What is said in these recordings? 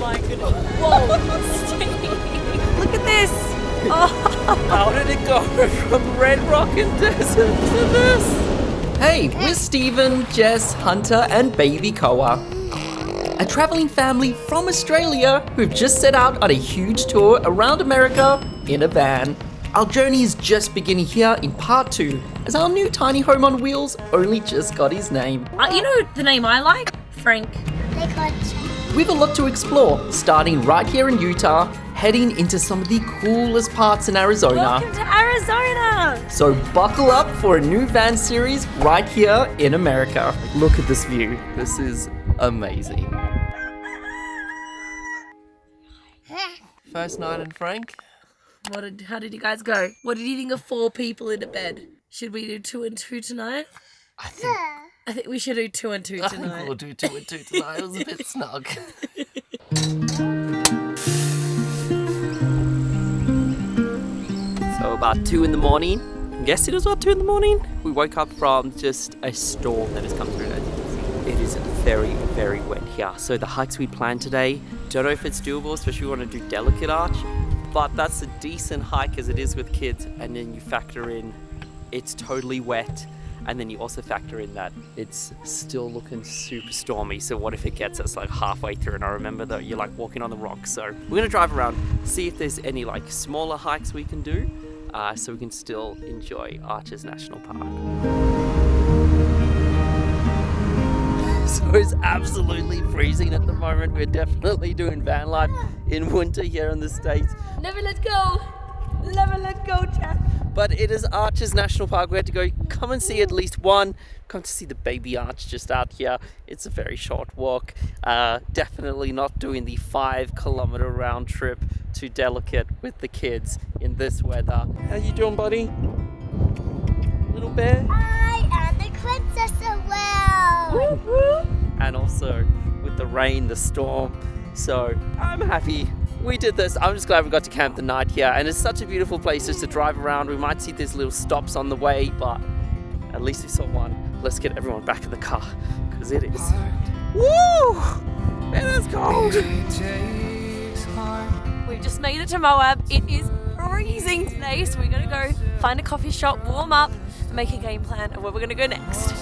my goodness. Whoa, Steve. Look at this. Oh. How did it go from Red Rock and Desert to this? Hey, we're Steven, Jess, Hunter, and baby Koa. A travelling family from Australia who've just set out on a huge tour around America in a van. Our journey is just beginning here in part 2, as our new tiny home on wheels only just got his name. You know the name I like? Frank. We've a lot to explore, starting right here in Utah, heading into some of the coolest parts in Arizona. Welcome to Arizona! So buckle up for a new van series right here in America. Look at this view. This is amazing. First night in Frank. How did you guys go? What did you think of 4 people in a bed? Should we do 2 and 2 tonight? I think we should do 2 and 2 tonight. I think we'll do 2 and 2 tonight. It was a bit snug. So about 2 in the morning. Yes, it was about 2 in the morning. We woke up from just a storm that has come through. It is very, very wet here. So the hikes we planned today, don't know if it's doable, especially if we want to do Delicate Arch. But that's a decent hike as it is with kids. And then you factor in it's totally wet. And then you also factor in that it's still looking super stormy. So what if it gets us like halfway through? And I remember that you're like walking on the rocks. So we're gonna drive around, see if there's any like smaller hikes we can do, so we can still enjoy Arches National Park. So it's absolutely freezing at the moment. We're definitely doing van life in winter here in the States. Never let go. Never let go, Jack. But it is Arches National Park. We had to go come and see at least one. Come to see the baby arch just out here. It's a very short walk. Definitely not doing the 5-kilometer round trip to Delicate with the kids in this weather. How you doing, buddy? Little bear? I am the princess as well. Woo-hoo. And also with the rain, the storm. So I'm happy we did this. I'm just glad we got to camp the night here, and it's such a beautiful place just to drive around. We might see these little stops on the way, but at least we saw one. Let's get everyone back in the car, because it is woo! It is cold. We've just made it to Moab. It is freezing today, so we're gonna go find a coffee shop, warm up, and make a game plan of where we're gonna go next.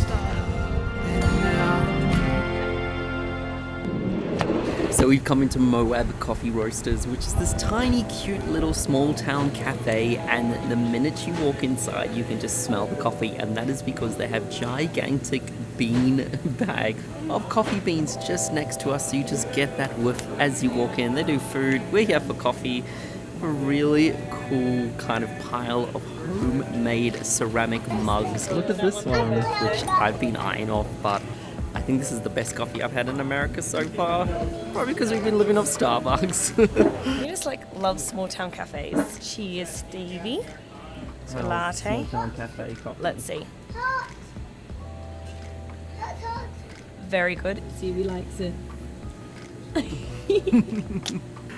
So we've come into Moab Coffee Roasters, which is this tiny, cute little small town cafe, and the minute you walk inside, you can just smell the coffee, and that is because they have gigantic bean bag of coffee beans just next to us, so you just get that whiff as you walk in. They do food, we're here for coffee, a really cool kind of pile of homemade ceramic mugs. Look at this one, which I've been eyeing off, but I think this is the best coffee I've had in America so far. Probably because we've been living off Starbucks. We just love small town cafes. Cheers, Stevie. It's a latte. Small town cafe coffee. Let's see. Very good. Stevie likes it.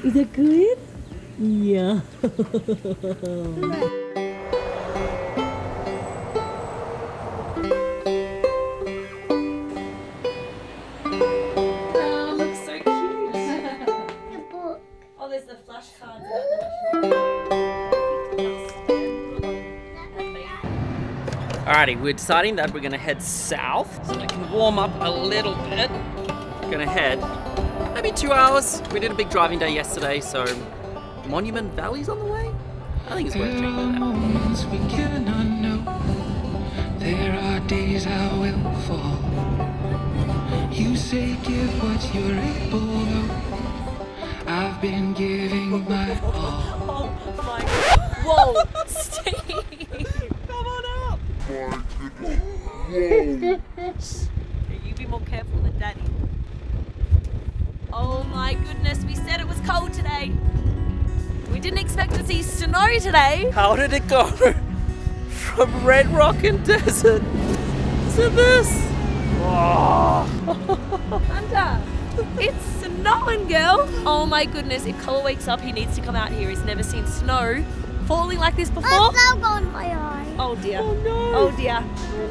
Is it good? Yeah. Alrighty, we're deciding that we're gonna head south so we can warm up a little bit. Gonna head maybe 2 hours. We did a big driving day yesterday, so Monument Valley's on the way. I think it's worth checking it out. Moments we cannot know. There are days I will fall. You say give what you're able of. I've been giving my all. Oh my God. Whoa, Steve. Come on up. You be more careful than Daddy. Oh my goodness, we said it was cold today. We didn't expect to see snow today. How did it go from Red Rock and Desert to this? Oh. Hunter, it's snowing, girl. Oh my goodness, if Cole wakes up, he needs to come out here. He's never seen snow falling like this before. It's now gone in my eye. Oh dear. Oh no. Oh dear.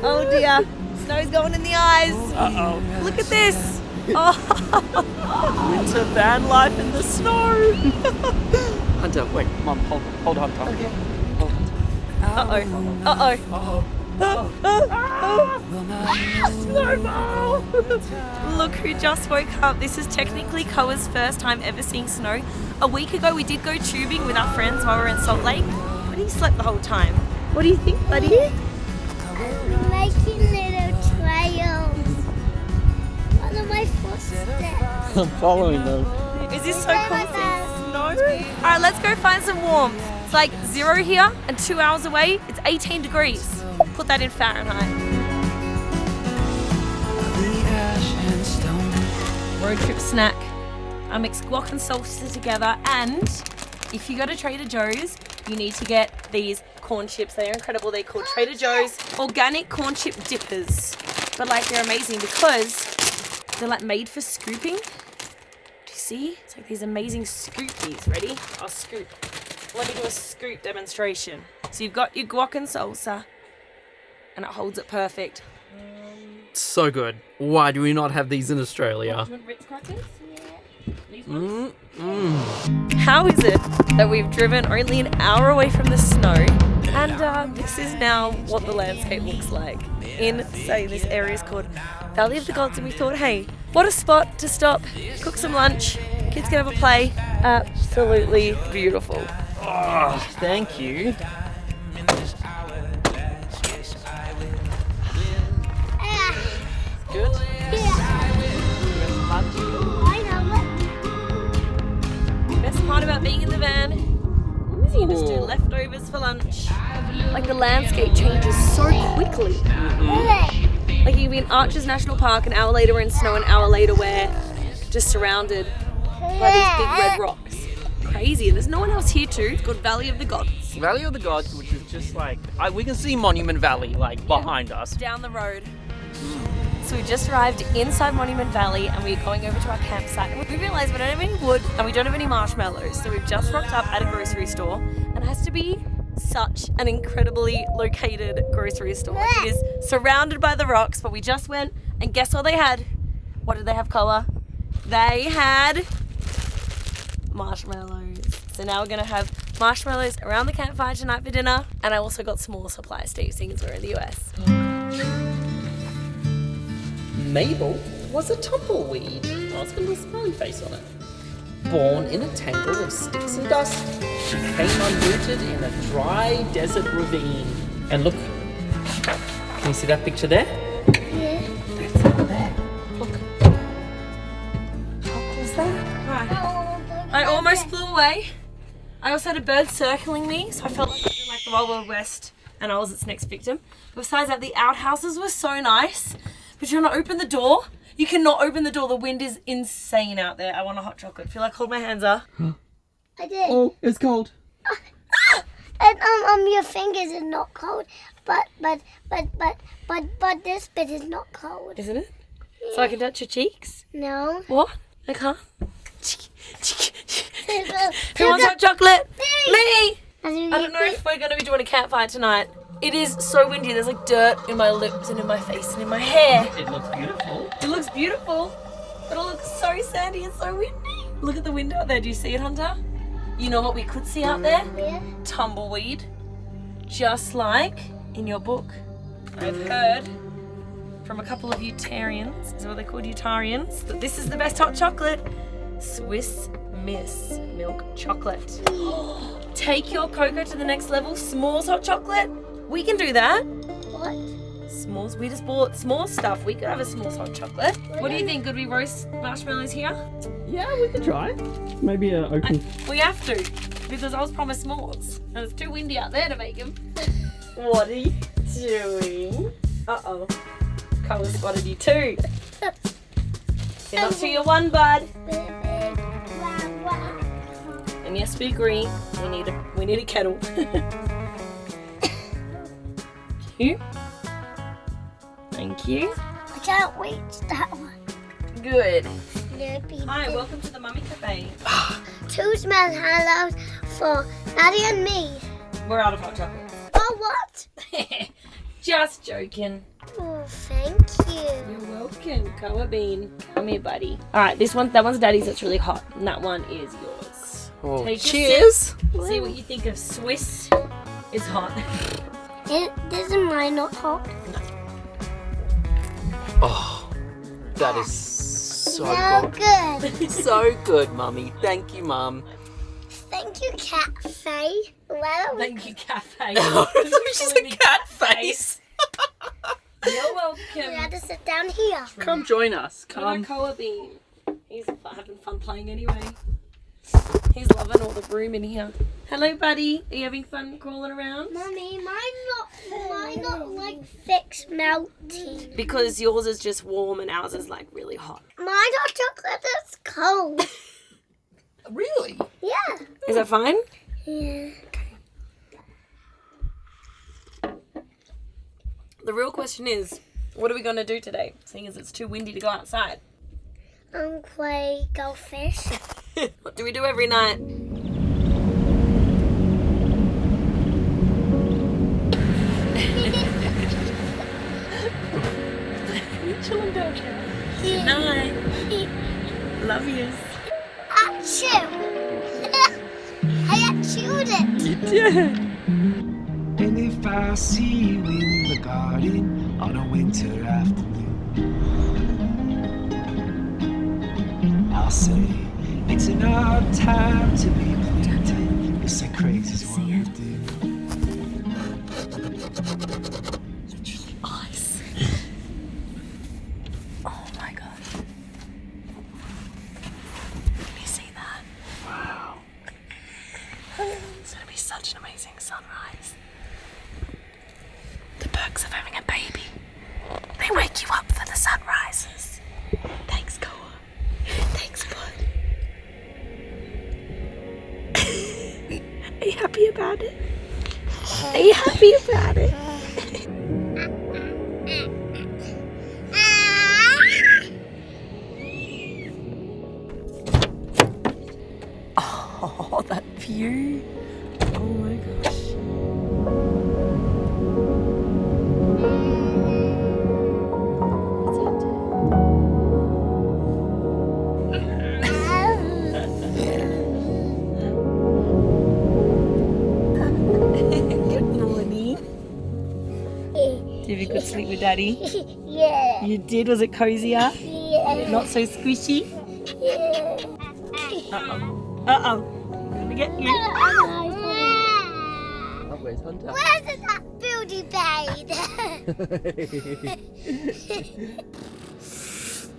Oh dear. Snow's going in the eyes. Uh-oh. Look at this. Winter van life in the snow. Hunter, wait, Mum, hold on, Hunter. Okay. Hold on. Snowball! Look who just woke up. This is technically Koa's first time ever seeing snow. A week ago we did go tubing with our friends while we were in Salt Lake, but he slept the whole time. What do you think, buddy? I'm making little trails. Follow my footsteps. I'm following them. Is this so cool seeing snow? Alright, let's go find some warmth. It's like 0 here and 2 hours away, it's 18 degrees. Put that in Fahrenheit. Road trip snack. I mix guac and salsa together, and if you go to Trader Joe's, you need to get these corn chips. They are incredible. They're called Trader Joe's organic corn chip dippers. But like they're amazing because they're like made for scooping. Do you see? It's like these amazing scoopies. Ready? I'll scoop. Let me do a scoop demonstration. So you've got your guac and salsa, and it holds it perfect. So good. Why do we not have these in Australia? Do you want Ritz crackers? Yeah. These ones? How is it that we've driven only an hour away from the snow, and this is now what the landscape looks like? Insane. This area is called Valley of the Gods, and we thought, hey, what a spot to stop, cook some lunch, kids can have a play. Absolutely beautiful. Oh, thank you. Good. I know Best part about being in the van is you can just do leftovers for lunch. Like the landscape changes so quickly. it. Like you can be in Arches National Park, an hour later we're in snow, an hour later we're just surrounded by these big red rocks. Crazy. And there's no one else here too. It's called Valley of the Gods. Valley of the Gods, which is just like, we can see Monument Valley like behind us. Down the road. So we just arrived inside Monument Valley and we're going over to our campsite. And we realised we don't have any wood and we don't have any marshmallows. So we've just rocked up at a grocery store, and it has to be such an incredibly located grocery store. It is surrounded by the rocks, but we just went and guess what they had? What did they have, Koa? They had marshmallows. So now we're going to have marshmallows around the campfire tonight for dinner. And I also got small supplies, Steve, seeing as we're in the US. Mabel was a tumbleweed. Oh, it's got a little smiley face on it. Born in a tangle of sticks and dust, she came unrooted in a dry desert ravine. And look, can you see that picture there? Yeah. That's over there. Look. How cool is that? Right. Oh, I almost flew away. I also had a bird circling me, so I felt like I was in like the Wild Wild West and I was its next victim. But besides that, the outhouses were so nice. But you want to open the door? You cannot open the door. The wind is insane out there. I want a hot chocolate. Feel like hold my hands up. I did. Oh, it's cold. And your fingers are not cold, but this bit is not cold. Isn't it? So I can touch your cheeks? No. What? I can't? Who wants hot chocolate? Me! I don't know if we're going to be doing a campfire tonight. It is so windy. There's like dirt in my lips and in my face and in my hair. It looks beautiful. It looks beautiful, but it looks so sandy and so windy. Look at the window out there. Do you see it, Hunter? You know what we could see out there? Yeah. Tumbleweed. Just like in your book. I've heard from a couple of Utarians, is what they're called, Utarians, that this is the best hot chocolate. Swiss Miss Milk Chocolate. Take your cocoa to the next level. S'mores hot chocolate. We can do that. What? S'mores. We just bought s'mores stuff. We could have a s'mores hot chocolate. What do you think? Could we roast marshmallows here? Yeah, we could try. Maybe open. We have to, because I was promised s'mores. And it's too windy out there to make them. What are you doing? Uh-oh. Colour spotted you too. You're not to your one, bud. And yes, we agree. We need a kettle. You? Thank you. I can't reach that one. Good. Nope. Hi, welcome to the Mummy Cafe. 2 marshmallows for Maddie and me. We're out of hot chocolate. Oh, what? Just joking. Oh, thank you. You're welcome. Koa bean. Come here, buddy. All right, that one's Daddy's. That's really hot, and that one is yours. Oh, Take a cheers! sip. See what you think of Swiss is hot. Isn't mine not hot? Oh, that is so So good. good. So good, Mummy. Thank you, Mum. Thank you, Cafe. Well, Thank you, cafe. She's a cat face. You're we had welcome. to sit down here. Come join us. What about Come. Koa bean? He's having fun playing anyway. He's loving all the room in here. Hello, buddy. Are you having fun crawling around? Mummy, mine not like fixed melting. Because yours is just warm and ours is like really hot. Mine not chocolate that's cold. Really? Yeah. Is that fine? Yeah. The real question is, what are we going to do today? Seeing as it's too windy to go outside. Play goldfish. What do we do every night? Chilling down here. Good night. Love yous. Achoo! I achooed it. You did. And if I see you in the garden on a winter afternoon, I'll say it's an odd time to be planting. You're so crazy is what we do. Ice. Oh my gosh. Can you see that? Wow. It's going to be such an amazing sunrise. The perks of having a baby. They wake you up for the sunrises. Thanks, Koa. Thanks, bud. Are you happy about it? Are you happy about it? Oh, that view. Oh my gosh. Good morning. Did you have a good sleep with Daddy? Yeah. You did? Was it cozier? Yeah. Not so squishy? Yeah. Uh-oh. Uh-oh. I'm gonna get you. Where's Hunter? Where's that beauty babe?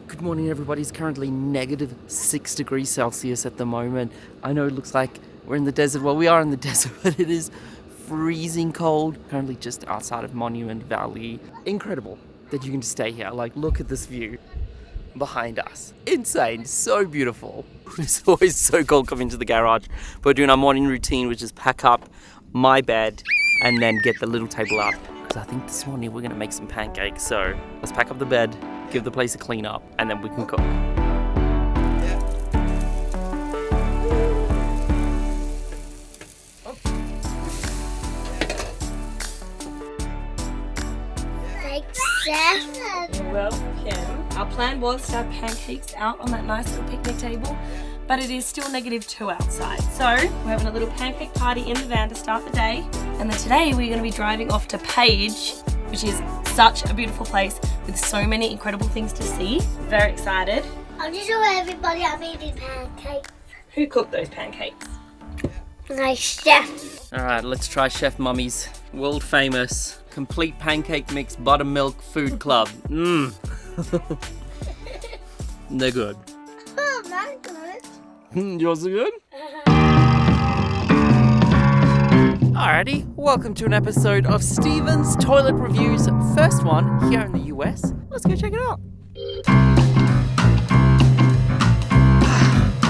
Good morning, everybody. It's currently -6 degrees Celsius at the moment. I know it looks like we're in the desert. Well, we are in the desert, but it is freezing cold. Currently just outside of Monument Valley. Incredible that you can stay here. Like, look at this view behind us. Insane. So beautiful. It's always so cold coming to the garage. We're doing our morning routine, which is pack up my bed and then get the little table up. Because I think this morning we're going to make some pancakes. So let's pack up the bed, give the place a clean up, and then we can cook. Thanks, Jess. Welcome. Our plan was to have pancakes out on that nice little picnic table, but it is still -2 outside. So we're having a little pancake party in the van to start the day. And then today we're going to be driving off to Page, which is such a beautiful place with so many incredible things to see. Very excited. I'm just show everybody I'm eating pancakes. Who cooked those pancakes? My chef. All right, let's try Chef Mummy's world famous complete pancake mix buttermilk food club. Mmm. They're good. Oh, that's good. Yours are good? Alrighty, welcome to an episode of Steven's Toilet Reviews. First one here in the US. Let's go check it out.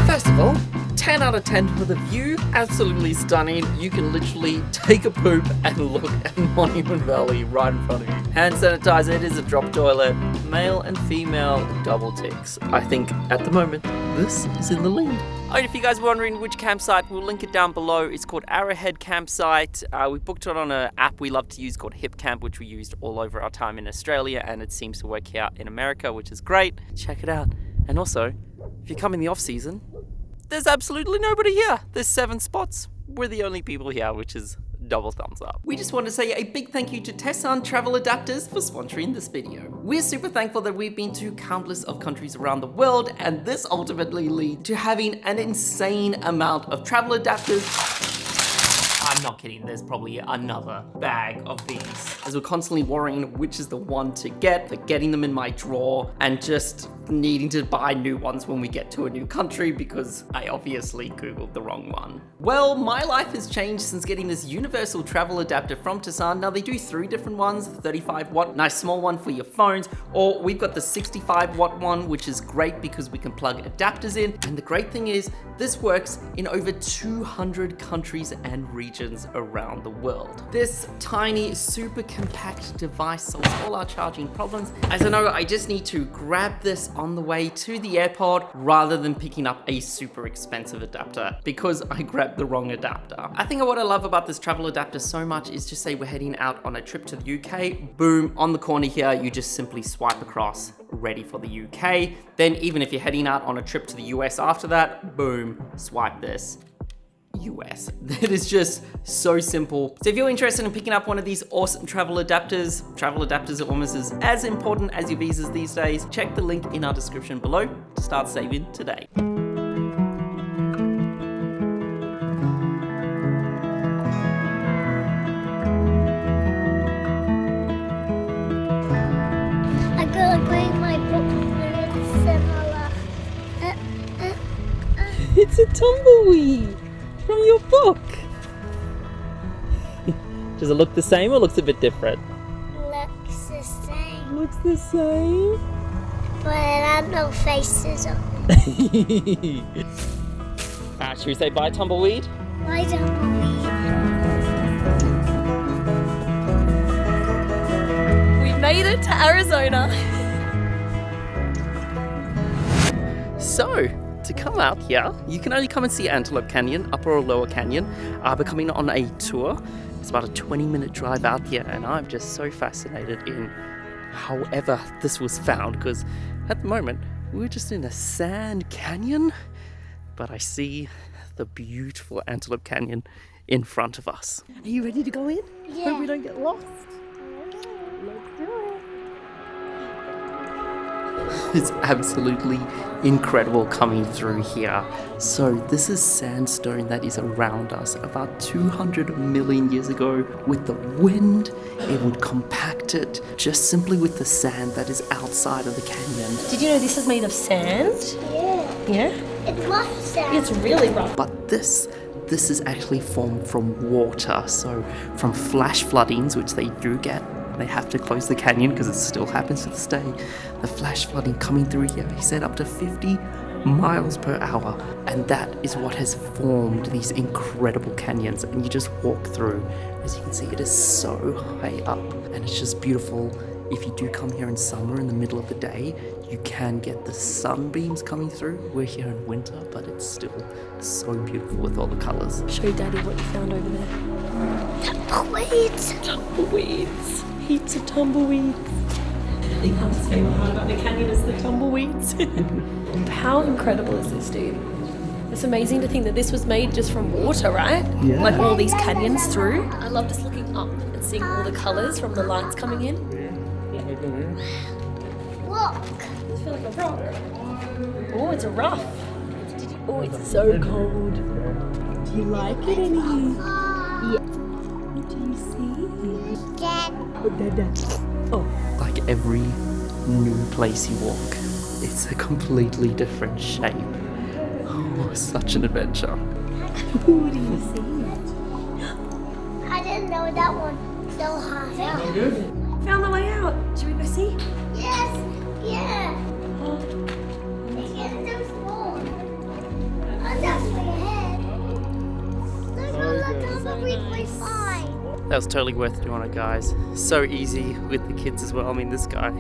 First of all, 10 out of 10 for the view. Absolutely stunning. You can literally take a poop and look at Monument Valley right in front of you. Hand sanitizer, it is a drop toilet. Male and female double ticks. I think at the moment, this is in the lead. And if you guys are wondering which campsite, we'll link it down below. It's called Arrowhead Campsite. We booked it on an app we love to use called HipCamp, which we used all over our time in Australia, and it seems to work here in America, which is great. Check it out. And also, if you come in the off season, there's absolutely nobody here. There's 7 spots. We're the only people here, which is double thumbs up. We just want to say a big thank you to Tessan Travel Adapters for sponsoring this video. We're super thankful that we've been to countless of countries around the world, and this ultimately leads to having an insane amount of travel adapters. I'm not kidding, there's probably another bag of these. As we're constantly worrying which is the one to get, for getting them in my drawer, and just needing to buy new ones when we get to a new country because I obviously Googled the wrong one. Well, my life has changed since getting this universal travel adapter from Tessan. Now they do 3 different ones, 35 watt, nice small one for your phones, or we've got the 65 watt one, which is great because we can plug adapters in. And the great thing is this works in over 200 countries and regions around the world. This tiny, super compact device solves all our charging problems. As I know, I just need to grab this on the way to the airport rather than picking up a super expensive adapter because I grabbed the wrong adapter. I think what I love about this travel adapter so much is just say we're heading out on a trip to the UK, boom, on the corner here, you just simply swipe across, ready for the UK. Then even if you're heading out on a trip to the US after that, boom, swipe this. US. It is just so simple. So if you're interested in picking up one of these awesome travel adapters are almost as important as your visas these days, check the link in our description below to start saving today. I'm gonna bring my book and it's similar. It's a tumbleweed from your book. Does it look the same or looks a bit different? Looks the same, Looks the same. but it has no faces on it. Should we say bye, tumbleweed? Why don't believe? We've made it to Arizona. So, to come out here, you can only come and see Antelope Canyon, Upper or Lower Canyon. We're coming on a tour. It's about a 20-minute drive out here, and I'm just so fascinated in however this was found, because at the moment, we're just in a sand canyon, but I see the beautiful Antelope Canyon in front of us. Are you ready to go in? Yeah. Hope we don't get lost. It's absolutely incredible coming through here. So this is sandstone that is around us. About 200 million years ago, with the wind, it would compact it just simply with the sand that is outside of the canyon. Did you know this is made of sand? Yeah, Yeah. it's rough sand. It's really rough. But this is actually formed from water. So from flash floodings, which they do get, they have to close the canyon because it still happens to this day. The flash flooding coming through here, he said up to 50 miles per hour. And that is what has formed these incredible canyons. And you just walk through. As you can see, it is so high up. And it's just beautiful. If you do come here in summer in the middle of the day, you can get the sunbeams coming through. We're here in winter, but it's still so beautiful with all the colors. Show Daddy what you found over there. Tumbleweeds. Tumbleweeds. Heaps of tumbleweeds. I think that's favorite part about the canyon is the tumbleweeds. How incredible is this, dude? It's amazing to think that this was made just from water, right? Yeah. Like all these canyons through. I love just looking up and seeing all the colours from the lights coming in. Look. I feel like a rock. Oh, it's a rough. Oh, it's so cold. Do you like it, Annie? Yeah. What do you see? Dad. Oh, Dada. Oh. Like every new place you walk, it's a completely different shape. Oh, such an adventure. What do you see? I didn't know that one so high. Found the way out. Should we go see? Yes. Yeah. It's getting so small. Oh, that's way ahead. completely fine. That was totally worth doing it, guys. So easy with the kids as well. I mean, this guy,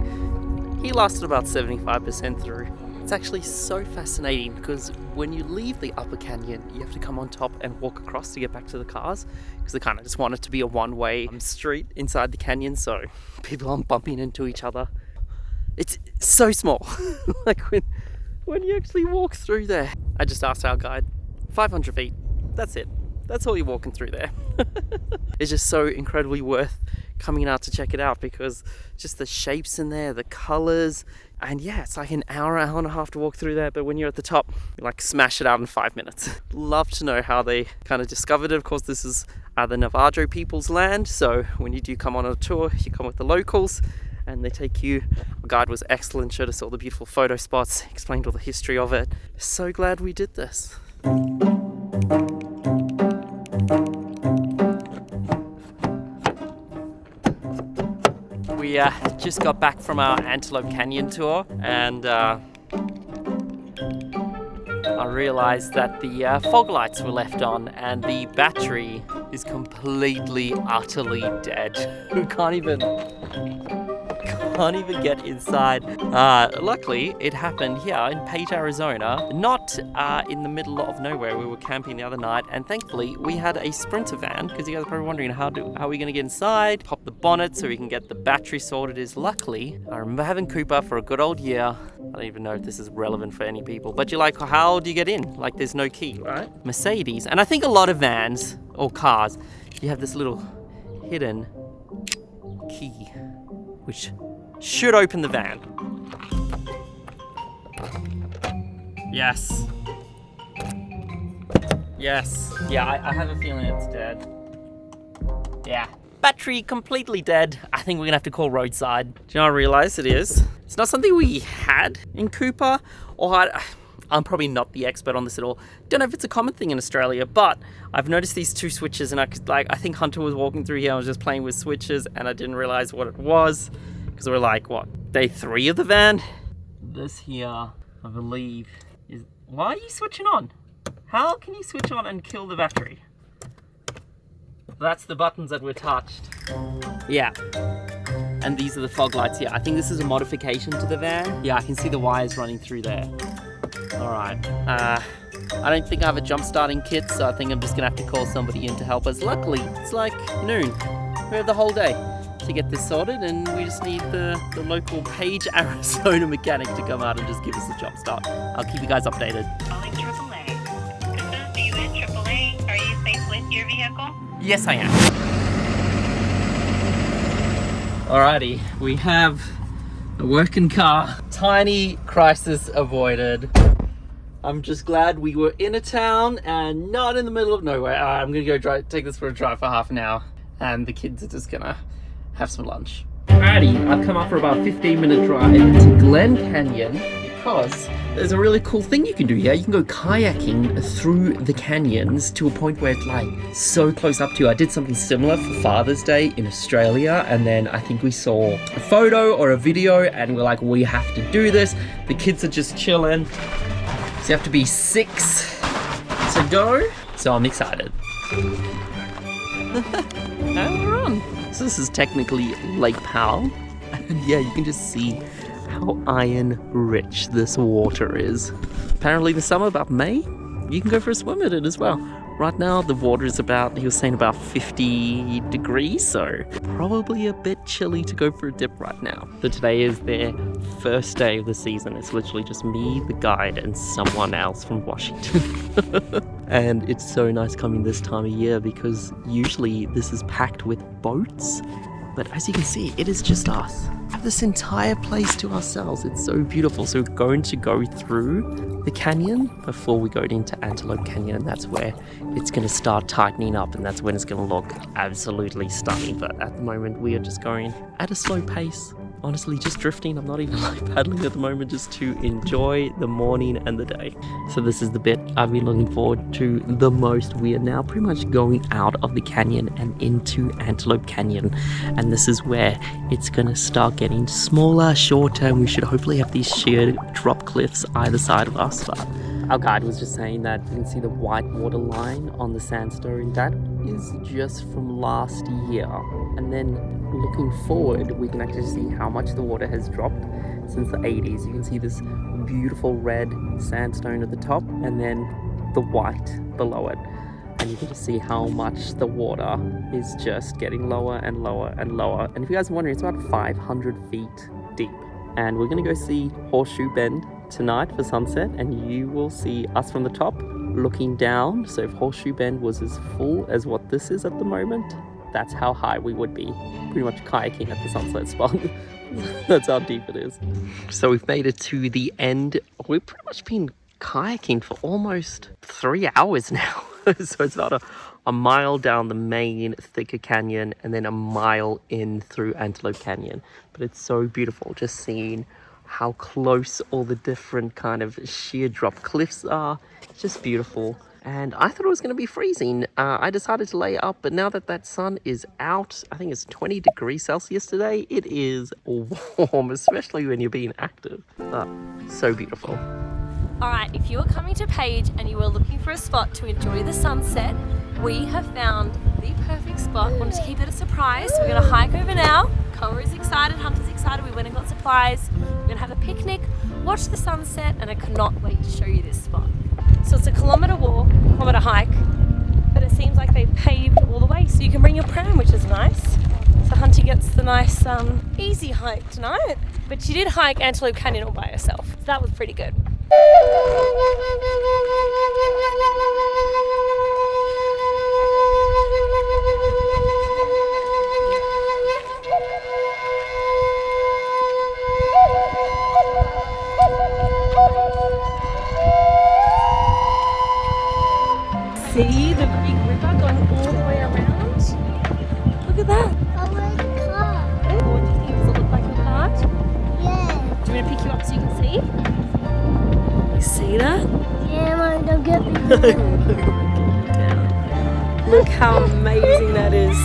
he lasted about 75% through. It's actually so fascinating because when you leave the upper canyon, you have to come on top and walk across to get back to the cars because they kind of just want it to be a one-way street inside the canyon, so people aren't bumping into each other. It's so small. Like when you actually walk through there. I just asked our guide, 500 feet, that's it. That's all you're walking through there. It's just so incredibly worth coming out to check it out because just the shapes in there, the colors, and yeah, it's like an hour and a half to walk through there, but when you're at the top, you like smash it out in 5 minutes. Love to know how they kind of discovered it. Of course, this is the Navajo people's land, so when you do come on a tour, you come with the locals and they take you. Our guide was excellent, showed us all the beautiful photo spots, explained all the history of it. So glad we did this. We just got back from our Antelope Canyon tour, and I realized that the fog lights were left on and the battery is completely, utterly dead. We can't even get inside. Luckily, it happened here in Page, Arizona, not in the middle of nowhere. We were camping the other night, and thankfully we had a Sprinter van, because you guys are probably wondering how are we going to get inside, pop the bonnet so we can get the battery sorted. Is luckily, I remember having Cooper for a good old year. I don't even know if this is relevant for any people, but you're like, how do you get in? Like, there's no key, right? Mercedes, and I think a lot of vans or cars, you have this little hidden key, which should open the van. Yes. Yes. Yeah, I have a feeling it's dead. Yeah. Battery completely dead. I think we're gonna have to call roadside. Do you know what I realize it is? It's not something we had in Cooper, or I'm probably not the expert on this at all. Don't know if it's a common thing in Australia, but I've noticed these two switches, and I think Hunter was walking through here, I was just playing with switches, and I didn't realize what it was. Because we're like, what, day 3 of the van? This here, I believe, is... Why are you switching on? How can you switch on and kill the battery? That's the buttons that were touched. Yeah. And these are the fog lights here. I think this is a modification to the van. Yeah, I can see the wires running through there. Alright. I don't think I have a jump starting kit, so I think I'm just going to have to call somebody in to help us. Luckily, it's like noon. We have the whole day to get this sorted, and we just need the local Page, Arizona mechanic to come out and just give us a jump start. I'll keep you guys updated. Calling AAA. This is David, AAA. Are you safe with your vehicle? Yes, I am. Alrighty, we have a working car. Tiny crisis avoided. I'm just glad we were in a town and not in the middle of nowhere. I'm gonna go take this for a drive for half an hour, and the kids are just gonna have some lunch. Alrighty, I've come up for about a 15-minute drive to Glen Canyon because there's a really cool thing you can do here. You can go kayaking through the canyons to a point where it's like so close up to you. I did something similar for Father's Day in Australia, and then I think we saw a photo or a video and we're like, we have to do this. The kids are just chilling. So you have to be 6 to go. So I'm excited. And we're on. So this is technically Lake Powell, and yeah, you can just see how iron rich this water is. Apparently in the summer, about May, you can go for a swim in it as well. Right now the water is about, he was saying, about 50 degrees, so probably a bit chilly to go for a dip right now. So today is their first day of the season. It's literally just me, the guide, and someone else from Washington. And it's so nice coming this time of year because usually this is packed with boats, but as you can see, it is just us. We have this entire place to ourselves. It's so beautiful. So we're going to go through the canyon before we go into Antelope Canyon. That's where it's going to start tightening up, and that's when it's going to look absolutely stunning. But at the moment, we are just going at a slow pace. Honestly, just drifting. I'm not even like paddling at the moment, just to enjoy the morning and the day. So this is the bit I've been looking forward to the most. We are now pretty much going out of the canyon and into Antelope Canyon, and this is where it's gonna start getting smaller, shorter, and we should hopefully have these sheer drop cliffs either side of us. But Our guide was just saying that you can see the white water line on the sandstone. That is just from last year. And then looking forward, we can actually see how much the water has dropped since the 80s. You can see this beautiful red sandstone at the top and then the white below it. And you can just see how much the water is just getting lower and lower and lower. And if you guys are wondering, it's about 500 feet deep. And we're gonna go see Horseshoe Bend tonight for sunset, and you will see us from the top looking down. So if Horseshoe Bend was as full as what this is at the moment, that's how high we would be. Pretty much kayaking at the sunset spot. That's how deep it is. So we've made it to the end. We've pretty much been kayaking for almost 3 hours now. So it's about a mile down the main thicker canyon and then a mile in through Antelope Canyon. But it's so beautiful just seeing how close all the different kind of sheer drop cliffs are. It's just beautiful. And I thought it was going to be freezing. I decided to lay up, but now that that sun is out, I think it's 20 degrees Celsius today. It is warm, especially when you're being active. So beautiful. All right, if you are coming to Page and you are looking for a spot to enjoy the sunset, we have found the perfect spot. Wanted to keep it a surprise. We're gonna hike over now. Koa is excited, Hunter's excited. We went and got supplies. We're gonna have a picnic, watch the sunset, and I cannot wait to show you this spot. So it's a kilometre hike, but it seems like they've paved all the way, so you can bring your pram, which is nice. So Hunter gets the nice easy hike tonight. But she did hike Antelope Canyon all by herself, so that was pretty good. See the big river going all the way around? Look at that. Oh, where's the car? What do you think? Does it look like a cart? Yeah. Do you want to pick you up so you can see? You see that? Yeah, Mom, don't get me. Look how amazing that is.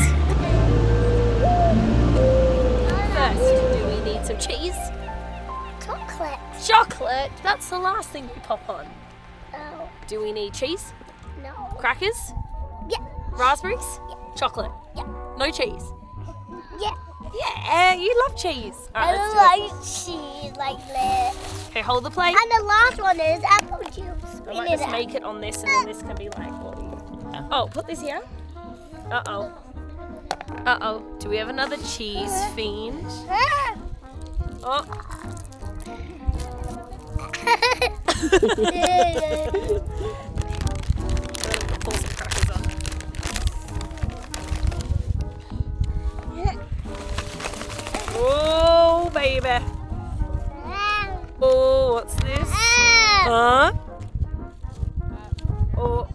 First, do we need some cheese? Chocolate. Chocolate? That's the last thing we pop on. Oh, Do we need cheese? no. Crackers? Yeah. Raspberries? Chocolate? Yeah. No cheese? Yeah. Yeah, you love cheese. I Alright, don't let's do it. like cheese like that. Okay, hold the plate. And the last one is apple juice. I might just make it on this and then this can be like what? Oh, put this here. Uh-oh. Uh-oh. Do we have another cheese fiend? Oh. Pull some crackers on. Oh, baby. Oh, what's this? Huh? Oh.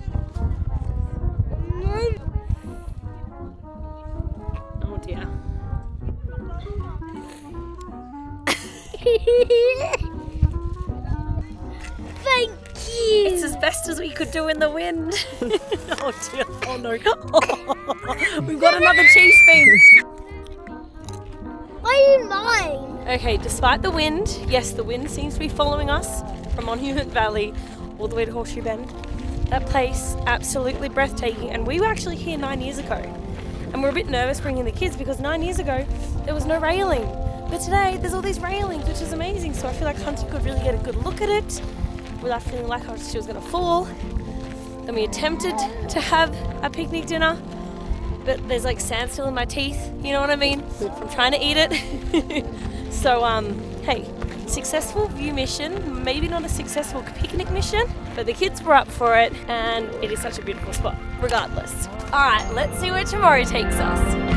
Oh dear. Thank you. It's as best as we could do in the wind. Oh dear. Oh no. Oh, we've got another cheese fiend. Why are you mine? Okay, despite the wind, yes, the wind seems to be following us from Monument Valley all the way to Horseshoe Bend. That place, absolutely breathtaking, and we were actually here 9 years ago. And we're a bit nervous bringing the kids because 9 years ago, there was no railing. But today, there's all these railings, which is amazing, so I feel like Hunter could really get a good look at it without feeling like she was gonna fall. Then we attempted to have a picnic dinner, but there's like sand still in my teeth, you know what I mean? From trying to eat it. So, hey, successful view mission, maybe not a successful picnic mission, but the kids were up for it and it is such a beautiful spot, regardless. All right, let's see where tomorrow takes us.